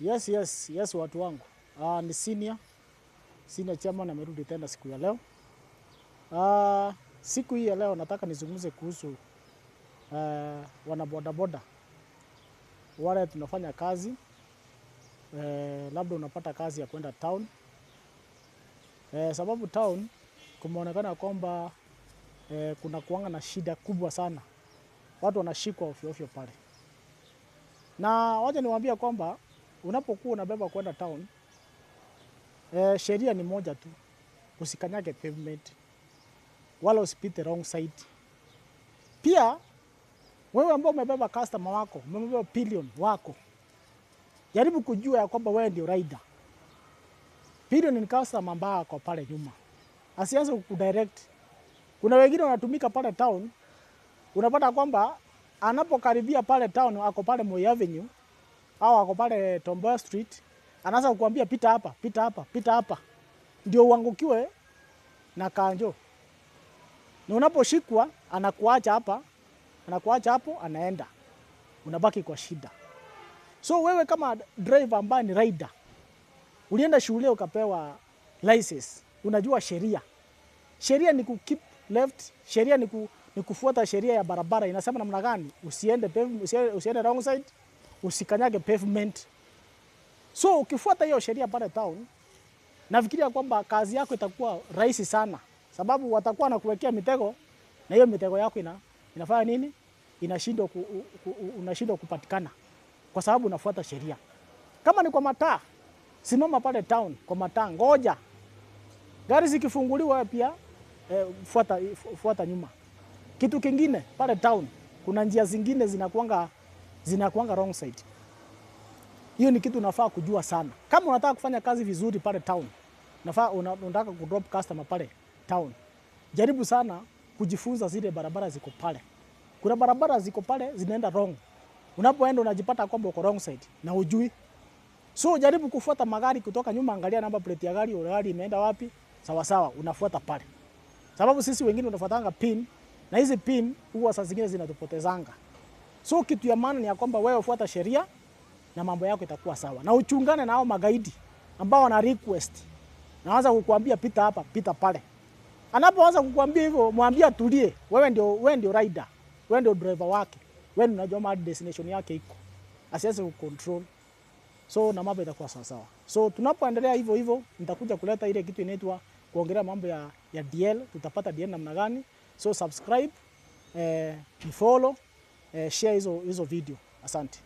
Yes watu wangu. Ni senior chairman amerudi tena siku ya leo. Siku hii ya leo nataka nizungumze kuhusu wana bodaboda. Wale tunafanya kazi, labda unapata kazi ya kwenda town. Sababu town kumeonekana kwamba kuna kuanga na shida kubwa sana. Watu wanashikwa ovyo pale. Na wacha niwaambie kwamba unapokuwa unabeba kwenda town, sheria ni moja tu, usikanyage pavement, wala usipite wrong side. Pia wewe ambao umebeba customer wako, umebeba pillion wako, jaribu kujua ya kwamba wewe ndio rider. Pillion ni customer ambao ako pale nyuma, asianze kukudirect. Kuna wengine wanatumika pale town, unapata kwamba anapokaribia pale town, ako pale Moi Avenue au ako pale Tomboya Street, anaanza kukuambia pita hapa, ndio uangukiwe na kanjo. Na unaposhikwa anakuacha hapo, anaenda, unabaki kwa shida. So wewe kama driver ambaye ni rider, ulienda shule ukapewa license, unajua sheria. Sheria ni keep left, sheria ni kufuata sheria ya barabara. Inasema namna gani? Usiende wrong side, usikanyage pavement. So ukifuata hiyo sheria pale town, nafikiria kwamba kazi yako itakuwa rahisi sana, sababu watakuwa na kuwekea mitego, na hiyo mitego yako inafanya nini? Unashindwa kupatikana kwa sababu unafuata sheria. Kama ni kwa mataa, simama pale town kwa mataa, ngoja gari zikifunguliwa pia fuata nyuma. Kitu kingine pale town, kuna njia zingine zinakuanga wrong side. Hiyo ni kitu unafaa kujua sana. Kama unataka kufanya kazi vizuri pale town, unataka kudrop customer pale town, jaribu sana kujifunza zile barabara ziko pale. Kuna barabara ziko pale zinaenda wrong. Unapoenda unajipata kwamba uko wrong side na hujui. So jaribu kufuata magari kutoka nyuma, angalia namba plate ya gari imeenda wapi, sawa, unafuata pale. Sababu sisi wengine unafuatanga pin, na hizi pin huwa saa zingine zinatupotezanga. So kitu ya maana ni ya kwamba wewe ufuata sheria na mambo yako itakuwa sawa. Na uchungane na hao magaidi ambao wana request, naanza kukuambia pita hapa, pita pale. Anapoanza kukuambia hivyo, mwambie atulie. Wewe ndio rider, wewe ndio driver wake, wewe unajua mahali destination yake iko, asiweze kucontrol. So na mambo itakuwa sawa. So tunapoendelea hivyo nitakuja kuleta ile kitu inaitwa kuongelea mambo ya DL. Tutapata DL namna gani? So subscribe, follow, share hizo video. Asante.